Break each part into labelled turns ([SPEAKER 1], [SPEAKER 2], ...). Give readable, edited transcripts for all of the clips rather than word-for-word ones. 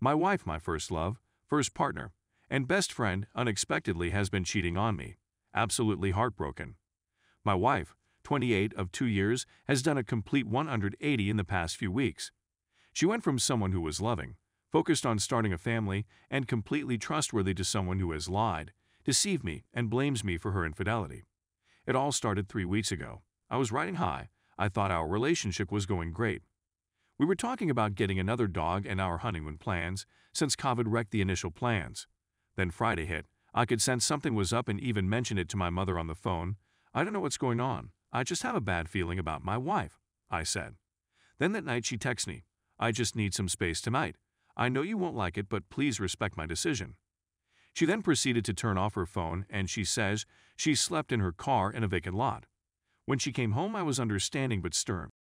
[SPEAKER 1] My wife, my first love, first partner, and best friend unexpectedly has been cheating on me. Absolutely heartbroken. My wife, 28 of 2 years, has done a complete 180 in the past few weeks. She went from someone who was loving, focused on starting a family, and completely trustworthy to someone who has lied, deceived me, and blames me for her infidelity. It all started 3 weeks ago. I was riding high. I thought our relationship was going great. We were talking about getting another dog and our honeymoon plans, since COVID wrecked the initial plans. Then Friday hit. I could sense something was up and even mentioned it to my mother on the phone. "I don't know what's going on. I just have a bad feeling about my wife," I said. Then that night she texted me, "I just need some space tonight. I know you won't like it, but please respect my decision." She then proceeded to turn off her phone, and she says she slept in her car in a vacant lot. When she came home, I was understanding but stern.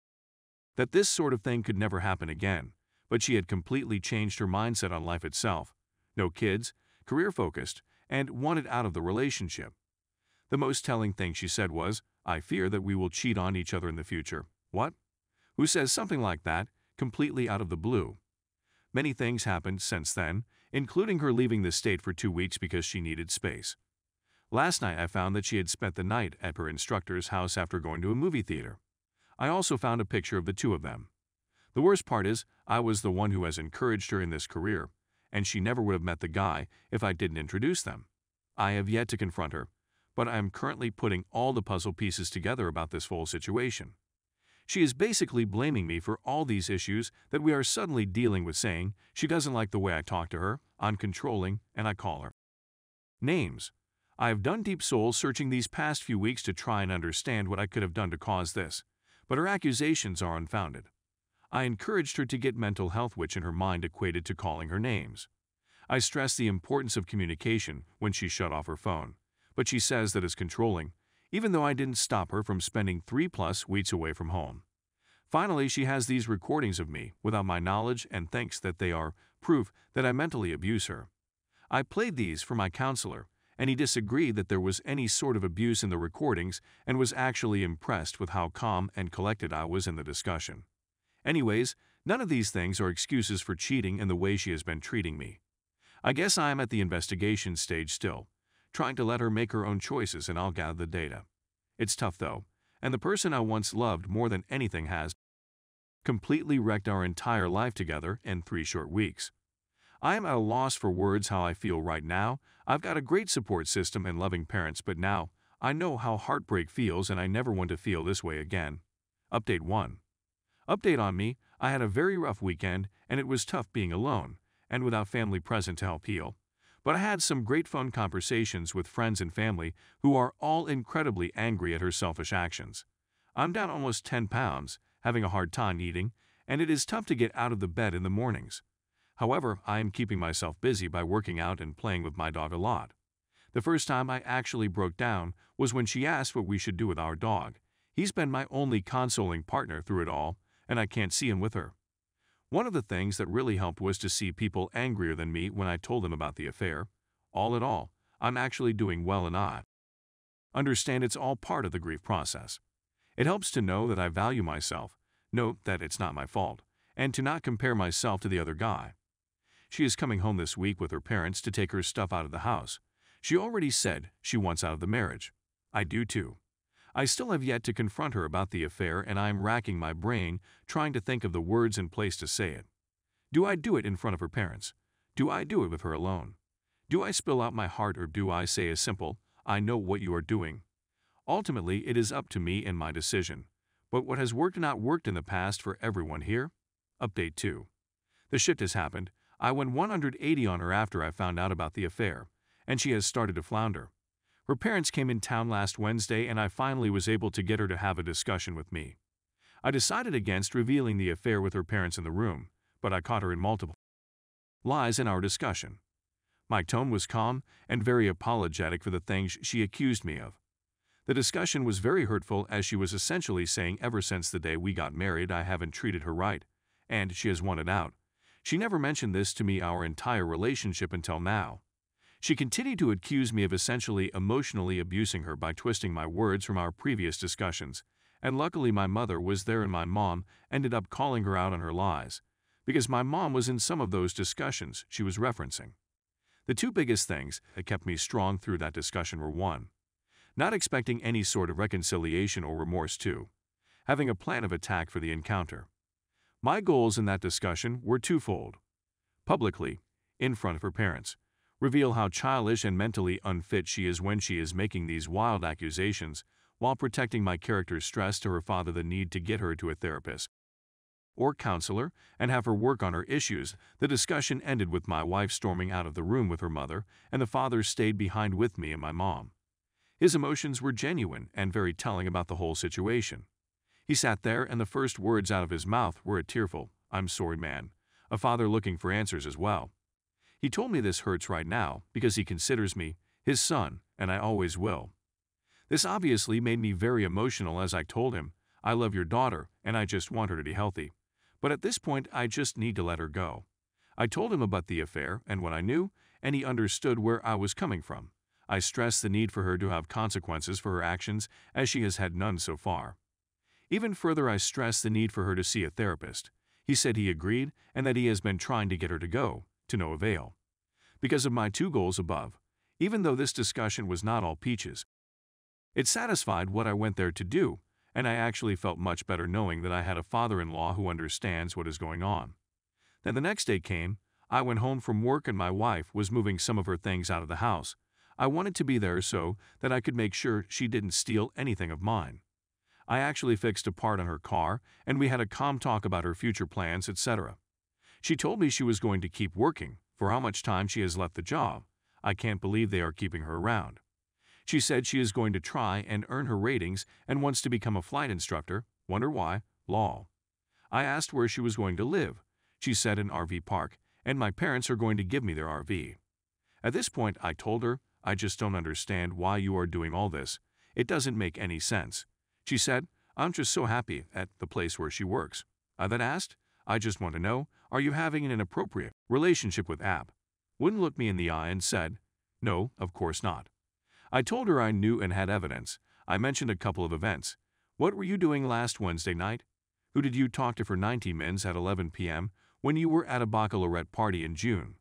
[SPEAKER 1] That this sort of thing could never happen again, but she had completely changed her mindset on life itself. No kids, career-focused, and wanted out of the relationship. The most telling thing she said was, "I fear that we will cheat on each other in the future." What? Who says something like that, completely out of the blue? Many things happened since then, including her leaving the state for 2 weeks because she needed space. Last night I found that she had spent the night at her instructor's house after going to a movie theater. I also found a picture of the two of them. The worst part is, I was the one who has encouraged her in this career, and she never would have met the guy if I didn't introduce them. I have yet to confront her, but I am currently putting all the puzzle pieces together about this whole situation. She is basically blaming me for all these issues that we are suddenly dealing with, saying she doesn't like the way I talk to her, I'm controlling, and I call her names. I have done deep soul searching these past few weeks to try and understand what I could have done to cause this, but her accusations are unfounded. I encouraged her to get mental health, which in her mind equated to calling her names. I stressed the importance of communication when she shut off her phone, but she says that it's controlling, even though I didn't stop her from spending 3+ weeks away from home. Finally, she has these recordings of me without my knowledge and thinks that they are proof that I mentally abuse her. I played these for my counselor, and he disagreed that there was any sort of abuse in the recordings and was actually impressed with how calm and collected I was in the discussion. Anyways, none of these things are excuses for cheating in the way she has been treating me. I guess I am at the investigation stage still, trying to let her make her own choices, and I'll gather the data. It's tough though, and the person I once loved more than anything has completely wrecked our entire life together in 3 short weeks. I am at a loss for words how I feel right now. I've got a great support system and loving parents, but now I know how heartbreak feels and I never want to feel this way again. Update 1. Update on me. I had a very rough weekend and it was tough being alone and without family present to help heal. But I had some great fun conversations with friends and family who are all incredibly angry at her selfish actions. I'm down almost 10 pounds, having a hard time eating, and it is tough to get out of the bed in the mornings. However, I am keeping myself busy by working out and playing with my dog a lot. The first time I actually broke down was when she asked what we should do with our dog. He's been my only consoling partner through it all, and I can't see him with her. One of the things that really helped was to see people angrier than me when I told them about the affair. All in all, I'm actually doing well and I understand it's all part of the grief process. It helps to know that I value myself, know that it's not my fault, and to not compare myself to the other guy. She is coming home this week with her parents to take her stuff out of the house. She already said she wants out of the marriage. I do too. I still have yet to confront her about the affair, and I am racking my brain trying to think of the words and place to say it. Do I do it in front of her parents? Do I do it with her alone? Do I spill out my heart, or do I say a simple, "I know what you are doing"? Ultimately, it is up to me and my decision. But what has worked and not worked in the past for everyone here? Update 2. The shift has happened. I went 180 on her after I found out about the affair, and she has started to flounder. Her parents came in town last Wednesday and I finally was able to get her to have a discussion with me. I decided against revealing the affair with her parents in the room, but I caught her in multiple lies in our discussion. My tone was calm and very apologetic for the things she accused me of. The discussion was very hurtful, as she was essentially saying ever since the day we got married I haven't treated her right, and she has wanted out. She never mentioned this to me our entire relationship until now. She continued to accuse me of essentially emotionally abusing her by twisting my words from our previous discussions, and luckily my mother was there and my mom ended up calling her out on her lies, because my mom was in some of those discussions she was referencing. The two biggest things that kept me strong through that discussion were: 1. Not expecting any sort of reconciliation or remorse; 2. Having a plan of attack for the encounter. My goals in that discussion were twofold. Publicly, in front of her parents, reveal how childish and mentally unfit she is when she is making these wild accusations, while protecting my character's stress to her father the need to get her to a therapist or counselor and have her work on her issues. The discussion ended with my wife storming out of the room with her mother, and the father stayed behind with me and my mom. His emotions were genuine and very telling about the whole situation. He sat there, and the first words out of his mouth were a tearful, "I'm sorry, man," a father looking for answers as well. He told me this hurts right now because he considers me his son, and I always will. This obviously made me very emotional as I told him, "I love your daughter and I just want her to be healthy. But at this point I just need to let her go." I told him about the affair and what I knew, and he understood where I was coming from. I stressed the need for her to have consequences for her actions, as she has had none so far. Even further, I stressed the need for her to see a therapist. He said he agreed and that he has been trying to get her to go, to no avail. Because of my two goals above, even though this discussion was not all peaches, it satisfied what I went there to do, and I actually felt much better knowing that I had a father-in-law who understands what is going on. Then the next day came. I went home from work and my wife was moving some of her things out of the house. I wanted to be there so that I could make sure she didn't steal anything of mine. I actually fixed a part on her car, and we had a calm talk about her future plans, etc. She told me she was going to keep working for how much time she has left the job. I can't believe they are keeping her around. She said she is going to try and earn her ratings and wants to become a flight instructor. Wonder why? Lol. I asked where she was going to live. She said an RV park, and my parents are going to give me their RV. At this point, I told her, "I just don't understand why you are doing all this. It doesn't make any sense." She said, "I'm just so happy at the place where she works." I then asked, "I just want to know, are you having an inappropriate relationship with Ab?" Wouldn't look me in the eye and said, "No, of course not." I told her I knew and had evidence. I mentioned a couple of events. "What were you doing last Wednesday night? Who did you talk to for 90 minutes at 11 p.m. when you were at a baccalaureate party in June?"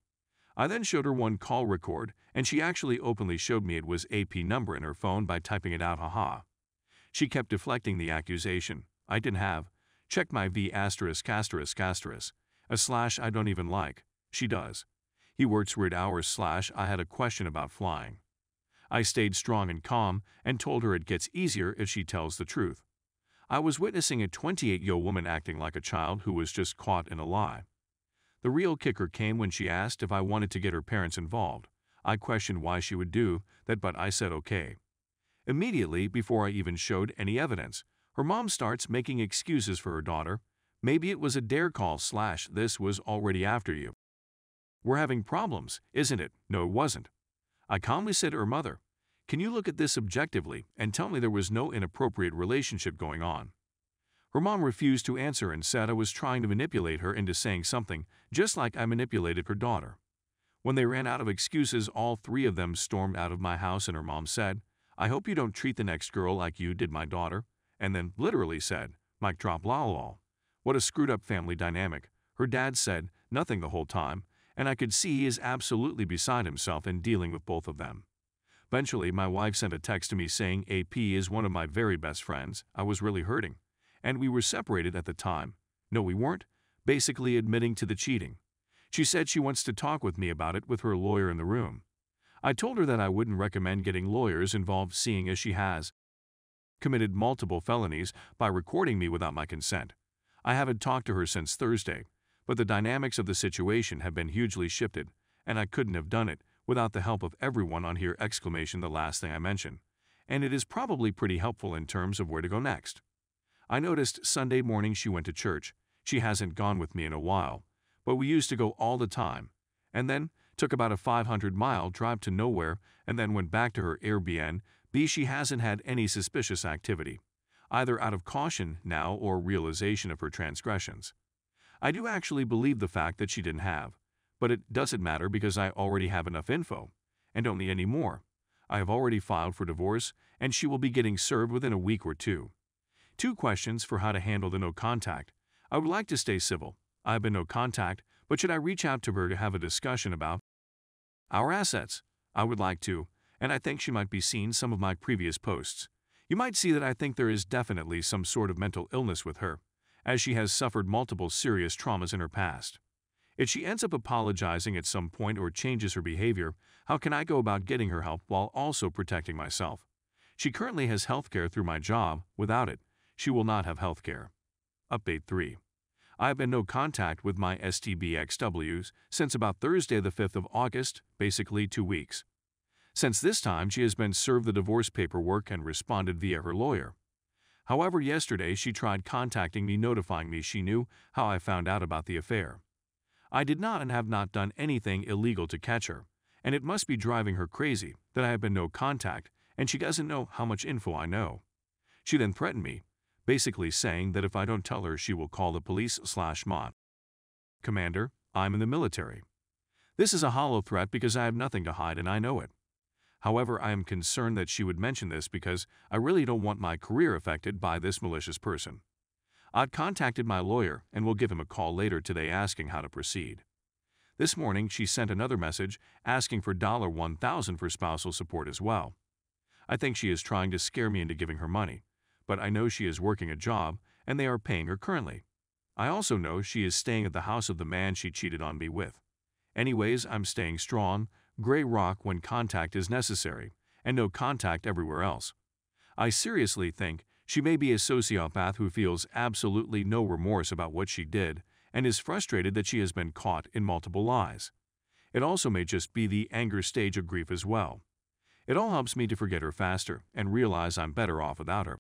[SPEAKER 1] I then showed her one call record, and she actually openly showed me it was AP number in her phone by typing it out, haha. She kept deflecting the accusation. I didn't have. Check my V******, a slash I don't even like. She does. He works weird hours slash I had a question about flying. I stayed strong and calm and told her it gets easier if she tells the truth. I was witnessing a 28-year-old woman acting like a child who was just caught in a lie. The real kicker came when she asked if I wanted to get her parents involved. I questioned why she would do that, but I said okay. Immediately, before I even showed any evidence, her mom starts making excuses for her daughter. Maybe it was a dare call slash this was already after you. We're having problems, isn't it? No, it wasn't. I calmly said to her mother, "Can you look at this objectively and tell me there was no inappropriate relationship going on?" Her mom refused to answer and said I was trying to manipulate her into saying something, just like I manipulated her daughter. When they ran out of excuses, all three of them stormed out of my house, and her mom said, "I hope you don't treat the next girl like you did my daughter," and then literally said, "Mic drop, lol." What a screwed up family dynamic. Her dad said nothing the whole time, and I could see he is absolutely beside himself in dealing with both of them. Eventually, my wife sent a text to me saying AP is one of my very best friends. I was really hurting, and we were separated at the time. No, we weren't, basically admitting to the cheating. She said she wants to talk with me about it with her lawyer in the room. I told her that I wouldn't recommend getting lawyers involved, seeing as she has committed multiple felonies by recording me without my consent. I haven't talked to her since Thursday, but the dynamics of the situation have been hugely shifted, and I couldn't have done it without the help of everyone on here! The last thing I mentioned, and it is probably pretty helpful in terms of where to go next. I noticed Sunday morning she went to church. She hasn't gone with me in a while, but we used to go all the time, and then took about a 500-mile drive to nowhere and then went back to her Airbnb. She hasn't had any suspicious activity, either out of caution now or realization of her transgressions. I do actually believe the fact that she didn't have, but it doesn't matter because I already have enough info and don't need any more. I have already filed for divorce, and she will be getting served within a week or two. 2 questions for how to handle the no contact. I would like to stay civil. I have been no contact, but should I reach out to her to have a discussion about our assets? I would like to, and I think she might be seeing some of my previous posts. You might see that I think there is definitely some sort of mental illness with her, as she has suffered multiple serious traumas in her past. If she ends up apologizing at some point or changes her behavior, how can I go about getting her help while also protecting myself? She currently has healthcare through my job. Without it, she will not have healthcare. Update 3. I have been no contact with my STBXWs since about Thursday the 5th of August, basically 2 weeks. Since this time, she has been served the divorce paperwork and responded via her lawyer. However, yesterday she tried contacting me notifying me she knew how I found out about the affair. I did not and have not done anything illegal to catch her, and it must be driving her crazy that I have been no contact and she doesn't know how much info I know. She then threatened me, basically saying that if I don't tell her she will call the police/mod. Commander, I'm in the military. This is a hollow threat because I have nothing to hide and I know it. However, I am concerned that she would mention this because I really don't want my career affected by this malicious person. I've contacted my lawyer and will give him a call later today asking how to proceed. This morning, she sent another message asking for $1,000 for spousal support as well. I think she is trying to scare me into giving her money, but I know she is working a job and they are paying her currently. I also know she is staying at the house of the man she cheated on me with. Anyways, I'm staying strong, gray rock when contact is necessary, and no contact everywhere else. I seriously think she may be a sociopath who feels absolutely no remorse about what she did and is frustrated that she has been caught in multiple lies. It also may just be the anger stage of grief as well. It all helps me to forget her faster and realize I'm better off without her.